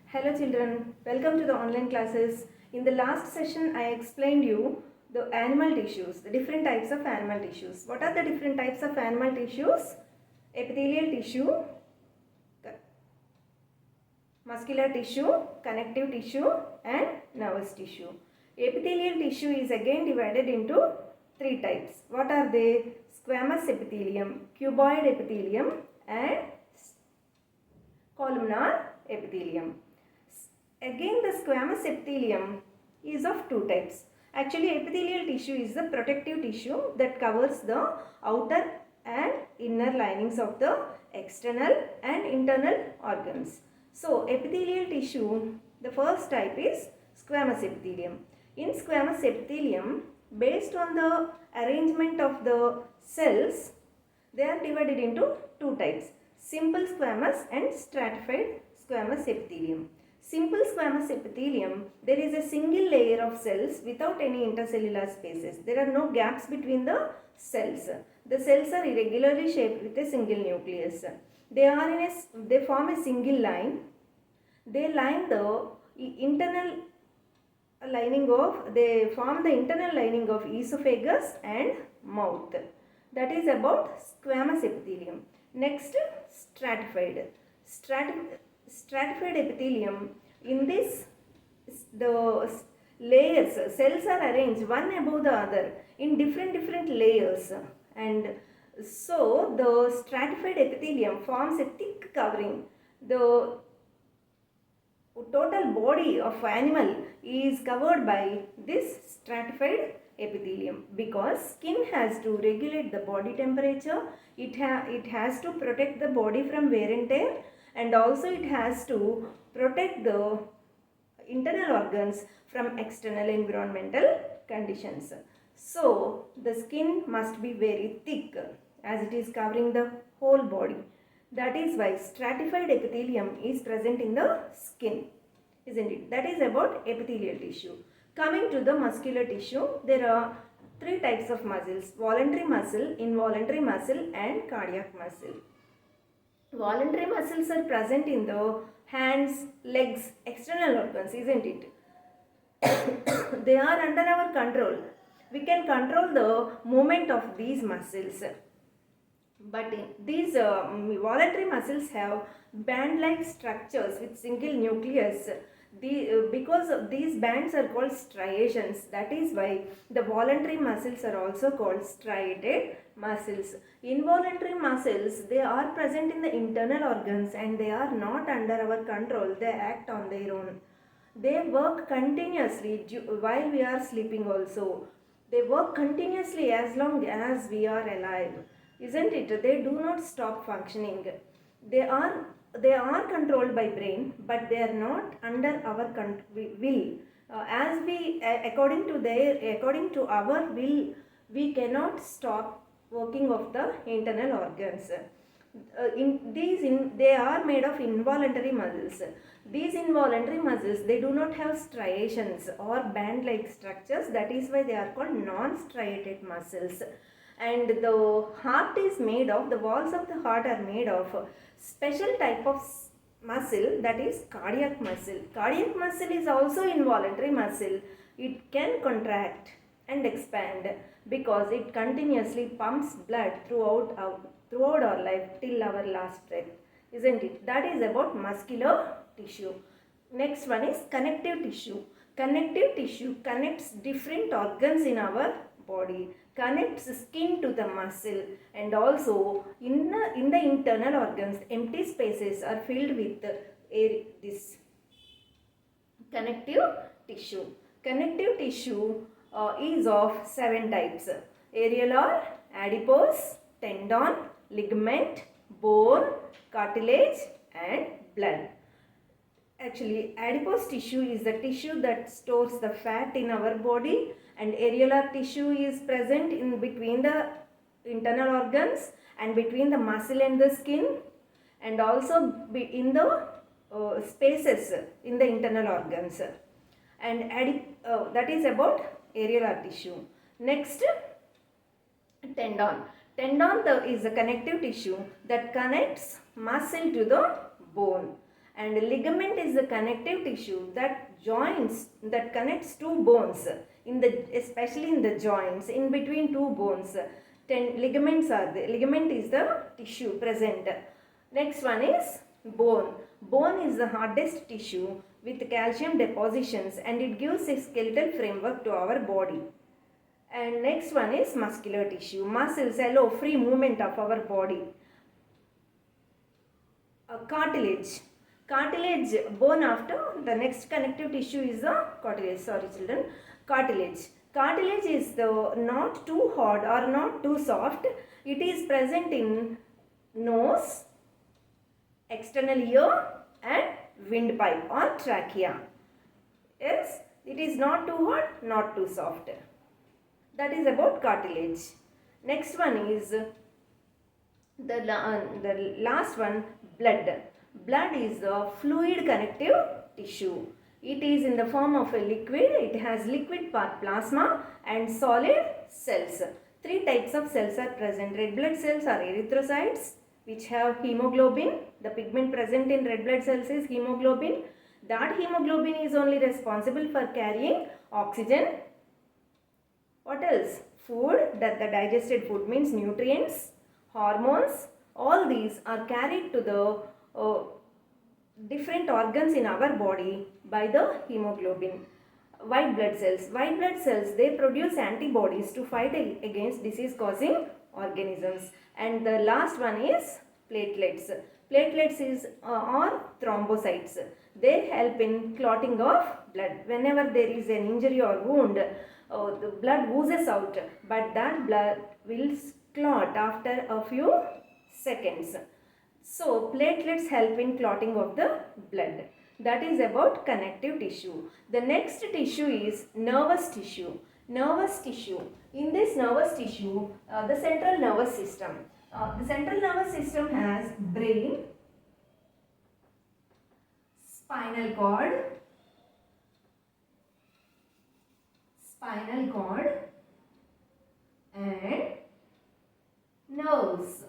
Hello children, welcome to the online classes. In the last session I explained you the animal tissues, the different types of animal tissues. What are the different types of animal tissues? Epithelial tissue, muscular tissue, connective tissue and nervous tissue. Epithelial tissue is again divided into three types. What are they? Squamous epithelium, cuboid epithelium and columnar epithelium. Again, the squamous epithelium is of two types. Actually, epithelial tissue is the protective tissue that covers the outer and inner linings of the external and internal organs. So, epithelial tissue, the first type is squamous epithelium. In squamous epithelium, based on the arrangement of the cells, they are divided into two types: simple squamous and stratified squamous epithelium. Simple squamous epithelium, there is a single layer of cells without any intercellular spaces. There are no gaps between the cells. The cells are irregularly shaped with a single nucleus. They form a single line. They line the internal they form the internal lining of esophagus and mouth. That is about squamous epithelium. Next, stratified. Stratified epithelium, in this the cells are arranged one above the other in different layers, and so the stratified epithelium forms a thick covering. The total body of animal is covered by this stratified epithelium because skin has to regulate the body temperature, it has to protect the body from wear and tear, and also it has to protect the internal organs from external environmental conditions. So the skin must be very thick as it is covering the whole body. That is why stratified epithelium is present in the skin, isn't it? That is about epithelial tissue. Coming to the muscular tissue, there are three types of muscles: voluntary muscle, involuntary muscle and cardiac muscle. Voluntary muscles are present in the hands, legs, external organs, isn't it? They are under our control. We can control the movement of these muscles. But these voluntary muscles have band-like structures with single nucleus. Because of these bands are called striations. That is why the voluntary muscles are also called striated muscles. Involuntary muscles, they are present in the internal organs and they are not under our control. They act on their own. They work continuously while we are sleeping also. They work continuously as long as we are alive, isn't it? They do not stop functioning. They are controlled by brain, but they are not under our will. According to our will, we cannot stop working of the internal organs. They are made of involuntary muscles. These involuntary muscles, they do not have striations or band-like structures. That is why they are called non-striated muscles. And the heart is made of, the walls of the heart are made of special type of muscle, that is cardiac muscle. Cardiac muscle is also involuntary muscle. It can contract and expand because it continuously pumps blood throughout our life till our last breath, isn't it? That is about muscular tissue. Next one is connective tissue. Connective tissue connects different organs in our body, connects skin to the muscle, and also in the internal organs empty spaces are filled with this connective tissue. Connective tissue is of 7 types: areolar, adipose, tendon, ligament, bone, cartilage and blood. Actually, adipose tissue is the tissue that stores the fat in our body, and areolar tissue is present in between the internal organs and between the muscle and the skin, and also in the spaces in the internal organs. And that is about areolar tissue. Next, tendon. Tendon is a connective tissue that connects muscle to the bone. And ligament is the connective tissue that connects two bones, especially in the joints, in between two bones. Ligament is the tissue present. Next one is bone. Bone is the hardest tissue with calcium depositions, and it gives a skeletal framework to our body. And next one is muscular tissue. Muscles allow free movement of our body. Cartilage. Cartilage, bone after, the next connective tissue is the cartilage. Sorry children. Cartilage. Cartilage is the not too hard or not too soft. It is present in nose, external ear and windpipe or trachea. Yes, it is not too hard, not too soft. That is about cartilage. Next one is the last one, blood. Blood is the fluid connective tissue. It is in the form of a liquid. It has liquid part plasma and solid cells. Three types of cells are present. Red blood cells are erythrocytes, which have hemoglobin. The pigment present in red blood cells is hemoglobin. That hemoglobin is only responsible for carrying oxygen. What else? Food, that the digested food means nutrients, hormones, all these are carried to the different organs in our body by the hemoglobin. White blood cells. White blood cells, they produce antibodies to fight against disease causing organisms. And the last one is platelets. Platelets is or thrombocytes. They help in clotting of blood. Whenever there is an injury or wound, the blood oozes out, but that blood will clot after a few seconds. So platelets help in clotting of the blood. That is about connective tissue. The next tissue is nervous tissue. Nervous tissue. In this nervous tissue, the central nervous system. The central nervous system has brain, spinal cord, and nerves.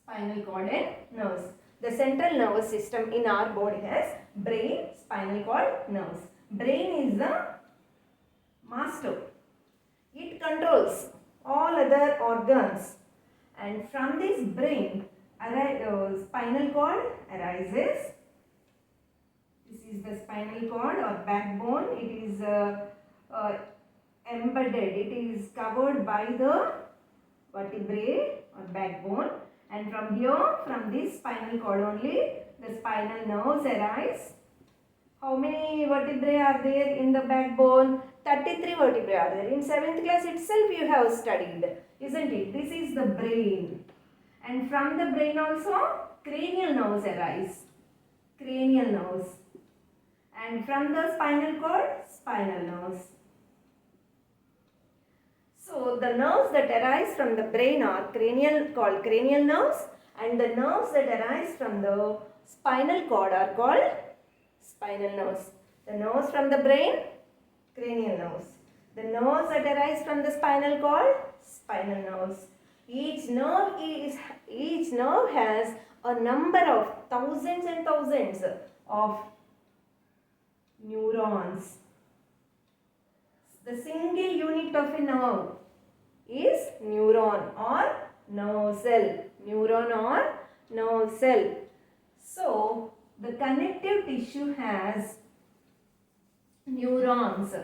Spinal cord and nerves. The central nervous system in our body has brain, spinal cord, nerves. Brain is the master. It controls all other organs, and from this brain, spinal cord arises. This is the spinal cord or backbone. It is embedded. It is covered by the vertebrae or backbone. And from here, from this spinal cord only, the spinal nerves arise. How many vertebrae are there in the backbone? 33 vertebrae are there. In 7th class itself you have studied, isn't it? This is the brain. And from the brain also, cranial nerves arise. Cranial nerves. And from the spinal cord, spinal nerves. So the nerves that arise from the brain are called cranial nerves, and the nerves that arise from the spinal cord are called spinal nerves. The nerves from the brain, cranial nerves. The nerves that arise from the spinal cord, spinal nerves. Each nerve has a number of thousands and thousands of neurons. The single unit of a nerve is neuron or nerve cell. Neuron or nerve cell. So, the connective tissue has neurons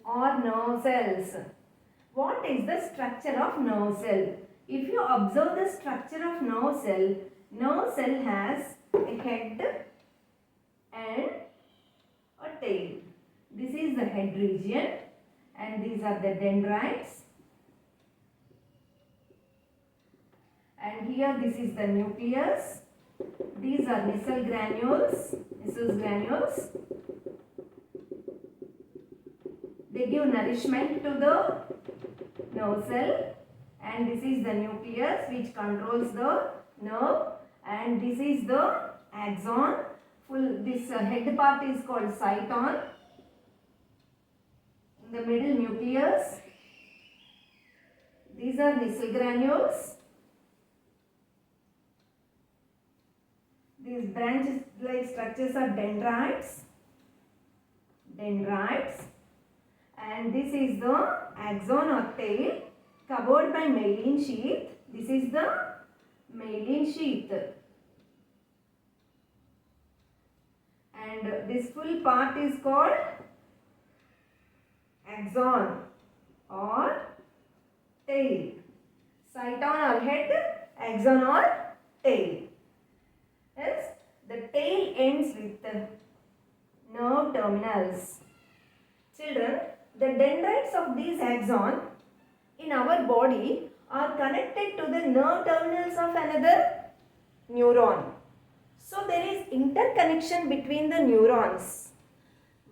or nerve cells. What is the structure of nerve cell? If you observe the structure of nerve cell has a head and a tail. This is the head region, and these are the dendrites. And here this is the nucleus. These are Nissus granules. They give nourishment to the nerve cell, and this is the nucleus which controls the nerve, and this is the axon. This head part is called cyton. In the middle, nucleus. These are missile granules. These branch-like structures are dendrites. And this is the axon or tail covered by myelin sheath. This is the myelin sheath. And this full part is called axon or tail. Cyton or head, axon or tail. Yes, the tail ends with the nerve terminals. Children, the dendrites of these axon in our body are connected to the nerve terminals of another neuron. So there is interconnection between the neurons.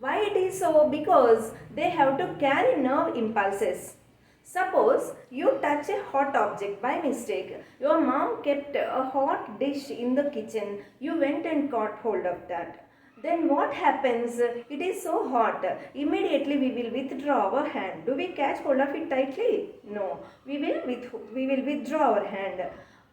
Why it is so? Because they have to carry nerve impulses. Suppose you touch a hot object by mistake. Your mom kept a hot dish in the kitchen. You went and caught hold of that. Then what happens? It is so hot. Immediately we will withdraw our hand. Do we catch hold of it tightly? No. We will withdraw our hand.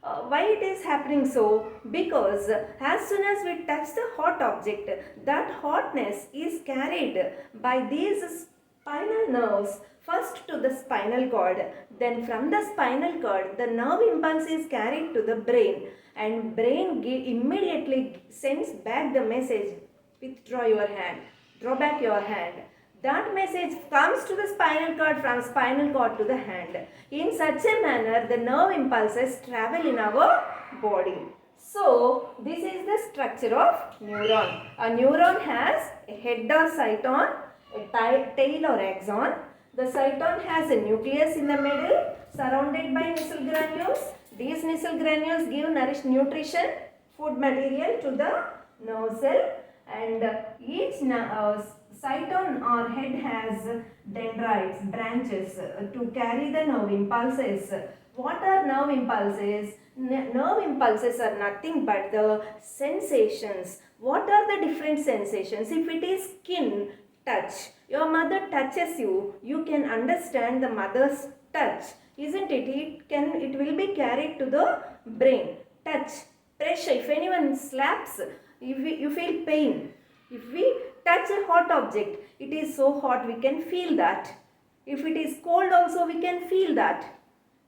Why it is happening so? Because as soon as we touch the hot object, that hotness is carried by these spinal nerves first to the spinal cord. Then from the spinal cord, the nerve impulse is carried to the brain, and brain immediately sends back the message, withdraw your hand, draw back your hand. That message comes to the spinal cord, from spinal cord to the hand. In such a manner, the nerve impulses travel in our body. So, this is the structure of neuron. A neuron has a head or cyton, a tail or axon. The cyton has a nucleus in the middle, surrounded by missile granules. These missile granules give nutrition, food material to the nerve cell, and each cyton or head has dendrites, branches to carry the nerve impulses. What are nerve impulses? Nerve impulses are nothing but the sensations. What are the different sensations? If it is skin, touch. Your mother touches you, you can understand the mother's touch, isn't it? It will be carried to the brain. Touch, pressure. If anyone slaps, you feel pain. If we touch a hot object, it is so hot, we can feel that. If it is cold also, we can feel that,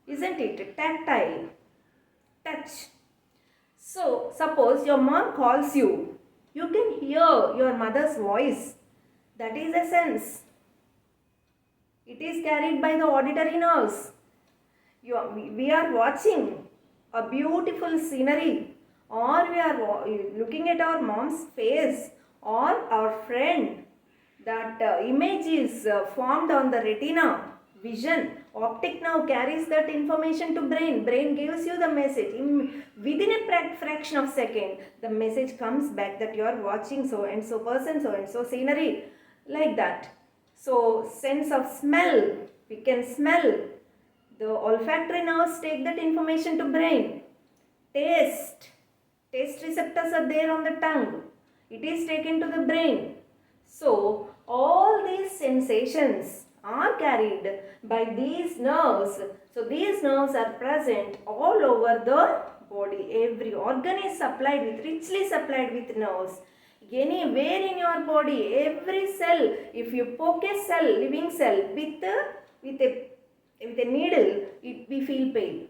isn't it? Tactile, touch. So suppose your mom calls you, you can hear your mother's voice. That is a sense. It is carried by the auditory nerves. We are watching a beautiful scenery, or we are looking at our mom's face or our friend. That image is formed on the retina, vision. Optic nerve carries that information to brain. Brain gives you the message. Within a fraction of second, the message comes back that you are watching so and so person, so and so scenery. Like that. So, sense of smell, we can smell. The olfactory nerves take that information to brain. Taste receptors are there on the tongue. It is taken to the brain. So, all these sensations are carried by these nerves. So, these nerves are present all over the body. Every organ is richly supplied with nerves. Anywhere in your body, every cell, if you poke a cell, living cell with a needle, we feel pain.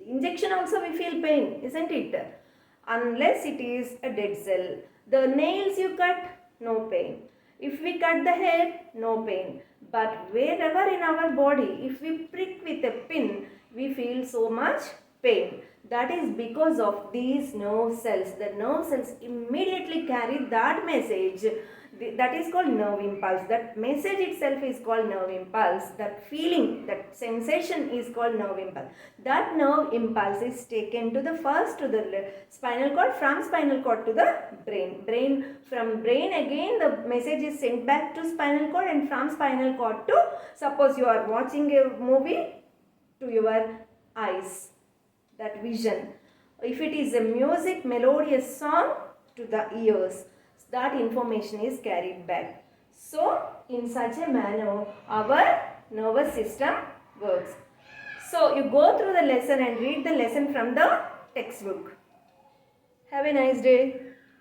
Injection also we feel pain, isn't it? Unless it is a dead cell. The nails you cut, no pain. If we cut the hair, no pain. But wherever in our body, if we prick with a pin, we feel so much pain. That is because of these nerve cells. The nerve cells immediately carry that message. That is called nerve impulse. That message itself is called nerve impulse. That feeling, that sensation is called nerve impulse. That nerve impulse is taken to the spinal cord, from spinal cord to the brain. From brain again the message is sent back to spinal cord, and from spinal cord to, suppose you are watching a movie, to your eyes. That vision. If it is a music, melodious song, to the ears. That information is carried back. So, in such a manner, our nervous system works. So you go through the lesson and read the lesson from the textbook. Have a nice day.